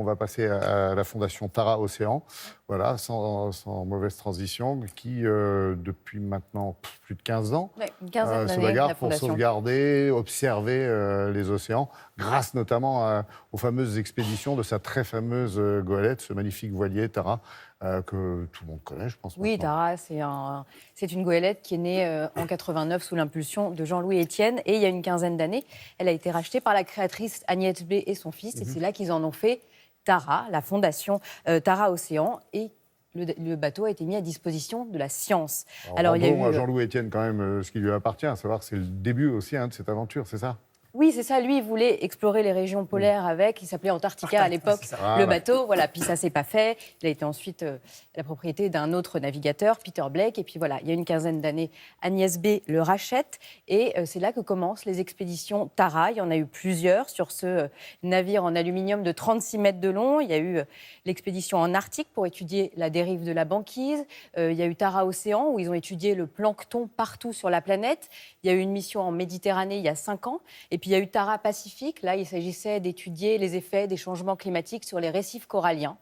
On va passer à la fondation Tara Océan, voilà, sans mauvaise transition, qui, depuis maintenant plus de 15 ans, Ouais, une quinzaine se d'années, bagarre la pour fondation. sauvegarder, observer les océans, grâce notamment aux fameuses expéditions de sa très fameuse goélette, ce magnifique voilier Tara, que tout le monde connaît, je pense. Oui, maintenant. Tara, c'est une goélette qui est née en 89 sous l'impulsion de Jean-Louis Etienne. Et il y a une quinzaine d'années, elle a été rachetée par la créatrice Agnès B. et son fils. Et c'est là qu'ils en ont fait Tara, la fondation Tara Océan. Et le bateau a été mis à disposition de la science. Alors il y a eu... à Jean-Louis Etienne, quand même, ce qui lui appartient, à savoir que c'est le début aussi de cette aventure, c'est ça ? Oui, c'est ça. Lui, il voulait explorer les régions polaires avec. Il s'appelait Antarctica à l'époque, le bateau. Voilà. Puis ça s'est pas fait. Il a été ensuite la propriété d'un autre navigateur, Peter Blake. Et puis voilà, il y a une quinzaine d'années, Agnès B. le rachète. Et c'est là que commencent les expéditions Tara. Il y en a eu plusieurs sur ce navire en aluminium de 36 mètres de long. Il y a eu l'expédition en Arctique pour étudier la dérive de la banquise. Il y a eu Tara Océan où ils ont étudié le plancton partout sur la planète. Il y a eu une mission en Méditerranée il y a 5 ans. Et puis il y a eu Tara Pacifique. Là, il s'agissait d'étudier les effets des changements climatiques sur les récifs coralliens.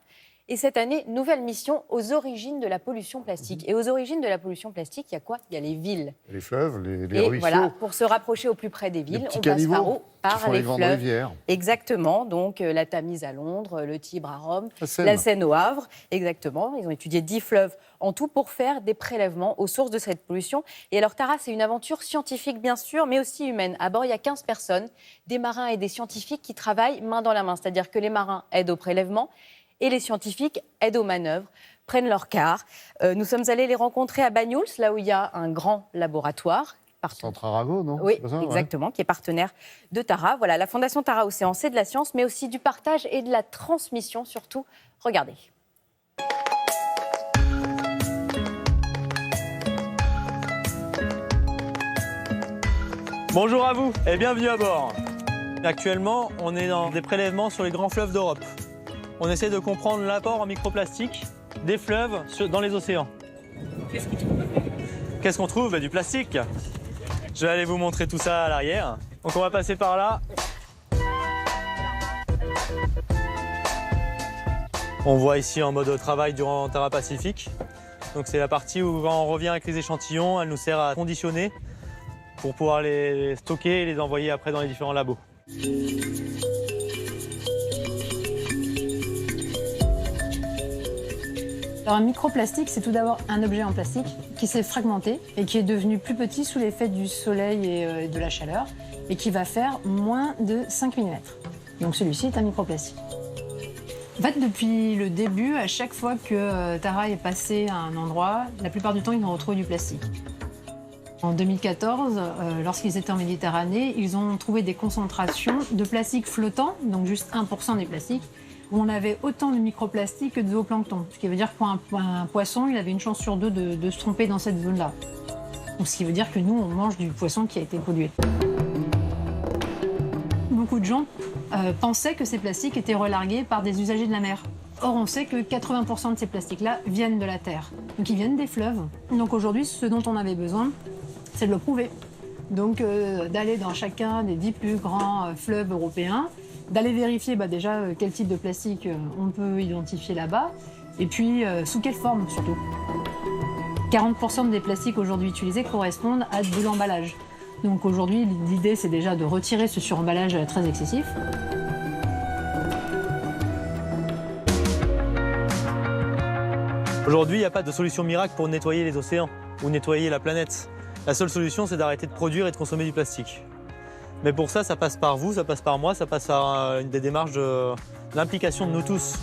Et cette année, nouvelle mission aux origines de la pollution plastique. Et aux origines de la pollution plastique, il y a quoi ? Il y a les villes. Les fleuves, les et ruisseaux. Voilà, pour se rapprocher au plus près des villes, on passe par les grandes fleuves. rivières. Exactement. Donc la Tamise à Londres, le Tibre à Rome, la Seine au Havre. Exactement. Ils ont étudié 10 fleuves en tout pour faire des prélèvements aux sources de cette pollution. Et alors Tara, c'est une aventure scientifique bien sûr, mais aussi humaine. À bord, il y a 15 personnes, des marins et des scientifiques qui travaillent main dans la main. C'est-à-dire que les marins aident au prélèvement et les scientifiques aident aux manœuvres, prennent leur quart. Nous sommes allés les rencontrer à Banyuls, là où il y a un grand laboratoire. Centre Arago, non ? Oui, exactement, qui est partenaire de Tara. Voilà, la Fondation Tara Océan, c'est de la science, mais aussi du partage et de la transmission, surtout. Regardez. Bonjour à vous et bienvenue à bord. Actuellement, on est dans des prélèvements sur les grands fleuves d'Europe. On essaie de comprendre l'apport en microplastique des fleuves dans les océans. Qu'est-ce qu'on trouve ? Du plastique. Je vais aller vous montrer tout ça à l'arrière. Donc on va passer par là. On voit ici en mode travail durant Tara Pacifique. Donc c'est la partie où quand on revient avec les échantillons, elle nous sert à conditionner pour pouvoir les stocker et les envoyer après dans les différents labos. Alors, un microplastique, c'est tout d'abord un objet en plastique qui s'est fragmenté et qui est devenu plus petit sous l'effet du soleil et de la chaleur et qui va faire moins de 5 mm. Donc celui-ci est un microplastique. En fait, depuis le début, à chaque fois que Tara est passé à un endroit, la plupart du temps, ils ont retrouvé du plastique. En 2014, lorsqu'ils étaient en Méditerranée, ils ont trouvé des concentrations de plastique flottant, donc juste 1% des plastiques, où on avait autant de microplastiques que de zooplancton. Ce qui veut dire que pour un poisson, il avait une chance sur 2 de se tromper dans cette zone-là. Donc, ce qui veut dire que nous, on mange du poisson qui a été pollué. Beaucoup de gens pensaient que ces plastiques étaient relargués par des usagers de la mer. Or, on sait que 80% de ces plastiques-là viennent de la terre. Donc, ils viennent des fleuves. Donc, aujourd'hui, ce dont on avait besoin, c'est de le prouver. Donc, d'aller dans chacun des 10 plus grands fleuves européens, d'aller vérifier déjà quel type de plastique on peut identifier là-bas, et puis sous quelle forme surtout. 40% des plastiques aujourd'hui utilisés correspondent à de l'emballage. Donc aujourd'hui, l'idée c'est déjà de retirer ce suremballage très excessif. Aujourd'hui, il n'y a pas de solution miracle pour nettoyer les océans ou nettoyer la planète. La seule solution, c'est d'arrêter de produire et de consommer du plastique. Mais pour ça, ça passe par vous, ça passe par moi, ça passe par des démarches de l'implication de nous tous.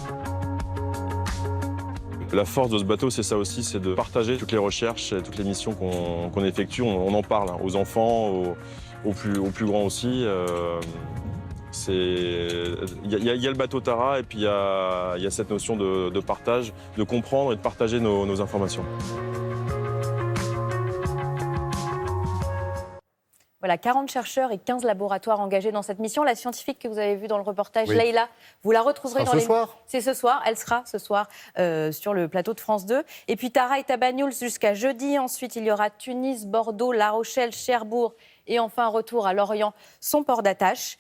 La force de ce bateau, c'est ça aussi, c'est de partager toutes les recherches, toutes les missions qu'on effectue. On en parle aux enfants, aux plus grands aussi. Il y a le bateau Tara et puis il y a cette notion de partage, de comprendre et de partager nos informations. Voilà, 40 chercheurs et 15 laboratoires engagés dans cette mission. La scientifique que vous avez vue dans le reportage, Leïla, vous la retrouverez dans les... soir. C'est ce soir, elle sera ce soir sur le plateau de France 2. Et puis Tara est à Banyuls jusqu'à jeudi. Ensuite, il y aura Tunis, Bordeaux, La Rochelle, Cherbourg et enfin retour à Lorient, son port d'attache.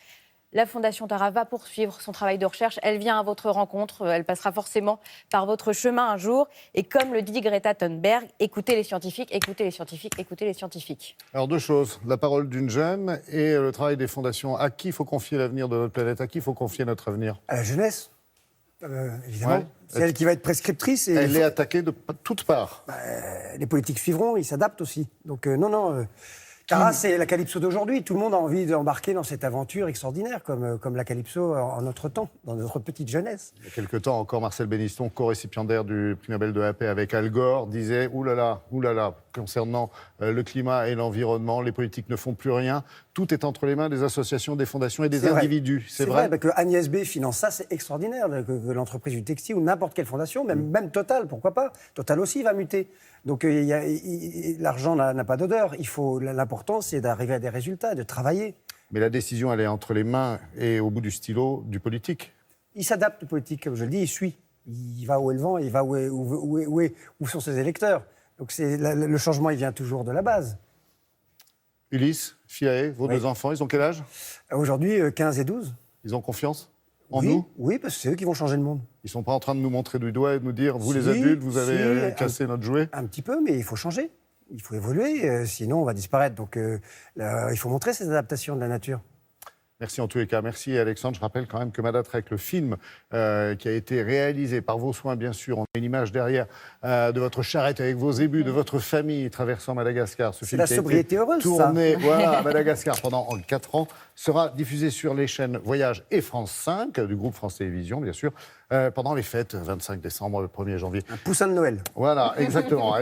la Fondation Tara va poursuivre son travail de recherche. Elle vient à votre rencontre, elle passera forcément par votre chemin un jour. Et comme le dit Greta Thunberg, écoutez les scientifiques, écoutez les scientifiques, écoutez les scientifiques. Alors, deux choses. La parole d'une jeune et le travail des fondations. À qui il faut confier l'avenir de notre planète? À qui il faut confier notre avenir? À la jeunesse, évidemment. Ouais. C'est elle qui va être prescriptrice. Et Elle est attaquée de toutes parts. les politiques suivront, ils s'adaptent aussi. Donc non. Tara, c'est la Calypso d'aujourd'hui. Tout le monde a envie d'embarquer dans cette aventure extraordinaire, comme la Calypso en notre temps, dans notre petite jeunesse. Il y a quelque temps encore, Marcel Béniston, co-récipiendaire du prix Nobel de la paix avec Al Gore, disait « Ouh là là, concernant le climat et l'environnement, les politiques ne font plus rien. Tout est entre les mains des associations, des fondations et des individus. » C'est vrai que Agnès B finance ça, c'est extraordinaire. Que l'entreprise du textile ou n'importe quelle fondation, même Total, pourquoi pas. Total aussi va muter. Donc l'argent n'a pas d'odeur. L'important, c'est d'arriver à des résultats, de travailler. Mais la décision, elle est entre les mains et au bout du stylo du politique. Il s'adapte au politique, comme je le dis, il suit. Il va où est le vent, il va où sont ses électeurs. Donc le changement, il vient toujours de la base. Ulysse, Philae, vos deux enfants, ils ont quel âge? Aujourd'hui, 15 et 12. Ils ont confiance en nous? Oui, parce que c'est eux qui vont changer le monde. Ils ne sont pas en train de nous montrer du doigt et de nous dire « Vous, Si, les adultes, vous avez cassé notre jouet ». Un petit peu, mais il faut changer. Il faut évoluer, sinon on va disparaître. Donc il faut montrer ces adaptations de la nature. Merci en tous les cas. Merci Alexandre. Je rappelle quand même que Madatrek, le film qui a été réalisé par vos soins, bien sûr, on a une image derrière de votre charrette avec vos ébus, de votre famille traversant Madagascar. Ce film la sobriété heureuse, tourné voilà, à Madagascar pendant 4 ans, sera diffusé sur les chaînes Voyage et France 5 du groupe France Télévisions, bien sûr, pendant les fêtes, 25 décembre, le 1er janvier. Un poussin de Noël. Voilà, exactement.